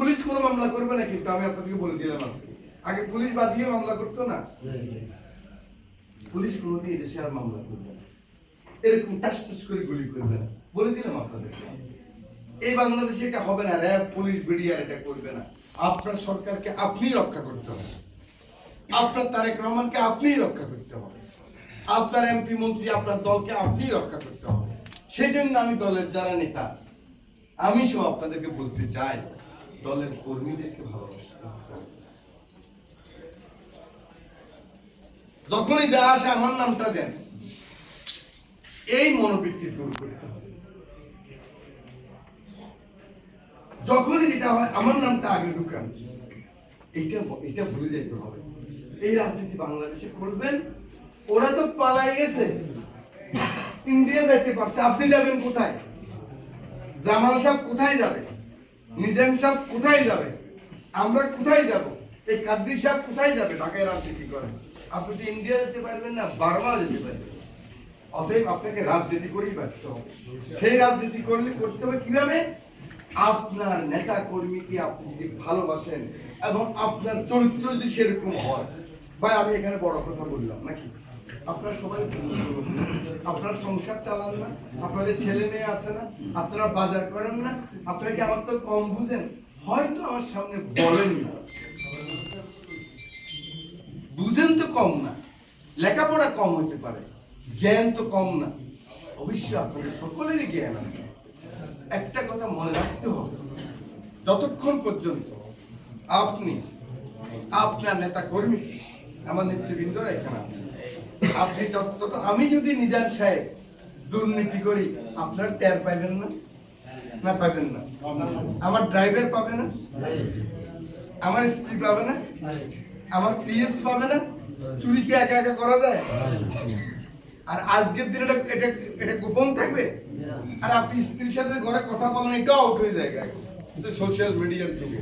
Police কোনো মামলা করবে না, কিন্তু আমি আপনাদেরকে বলে দিলাম আজকে, আগে পুলিশ বাদিয়ে মামলা করতো না, পুলিশ কোনোদিন এদেশে আর মামলা করবে না, এরকম টাস টাস করে গুলি করবে না, বলে দিলাম আপনাদেরকে। এই বাংলাদেশে এটা হবে না, র্যাব পুলিশ বিডিআর এটা করবে না। আপনার সরকারকে আপনিই রক্ষা করতে হবে, আপনার তারেক রহমানকে আপনিই রক্ষা করতে হবে, আপনার এমপি মন্ত্রী আপনার দলকে আপনিই রক্ষা করতে হবে। সেই জন্য আমি দলের যারা নেতা, আমি সব আপনাদেরকে বলতে চাই, দলের কর্মীদেরকে ভালোবাসতে হবে। যখনই যা আসে আমার নামটা দেন, এই মনোবৃত্তি দূর করতে হবে। যখনই যেটা হয় আমার নামটা আগে ঢুকান, এটা ভুলে যেতে হবে। এই রাজনীতি বাংলাদেশে করবেন, ওরা তো পালাই গেছে, ইন্ডিয়া যাইতে পারছে, আপনি যাবেন কোথায়? জামাল সাহেব কোথায় যাবে? নিজাম সাহেব কোথায় যাবে? আমরা কোথায় যাব? এই কাদরি সাহেব কোথায় যাবে? ঢাকায় রাজনীতি করে। আপনি তো ইন্ডিয়া যেতে পারবেন না, বার্মা যেতে পারবেন। অতএব আপনাকে রাজনীতি করেই ব্যস্ত হবে। সেই রাজনীতি করতে হবে কিভাবে? আপনার নেতা কর্মীকে আপনি যদি ভালোবাসেন এবং আপনার চরিত্র যদি সেরকম হয়। ভাই আমি এখানে বড় কথা বললাম নাকি? আপনারা সবাই আপনার সংসার চালান না, আপনাদের ছেলে মেয়ে আছে না, আপনারা বাজার করেন না, আপনারা কি আমার তো কম বুঝেন? হয়তো আমার সামনে বলেন না, বুঝেন তো কম না, লেখাপড়া কম হতে পারে, জ্ঞান তো কম না, অবশ্যই আপনাদের সকলেরই জ্ঞান আছে। একটা কথা মনে রাখতে হবে, যতক্ষণ পর্যন্ত আপনি আপনার নেতা কর্মী, আমার নেতৃবৃন্দরা এখানে আছে, আপনি তত আমি যদি নিজাম সাহেব দুর্নীতি করি, আপনার টের পাইবেন না? না পাবেন না? আমার ড্রাইভার পাবে না, আমার স্ত্রী পাবে না, আমার পিএস পাবে না। চুরি কি একা একা করা যায়? আর আজকের দিনে এটা গোপন থাকবে। আর আপনি স্ত্রীর সাথে ঘরে কথা বলেন, এটা আউট হয়ে যায় সোশ্যাল মিডিয়ার যুগে।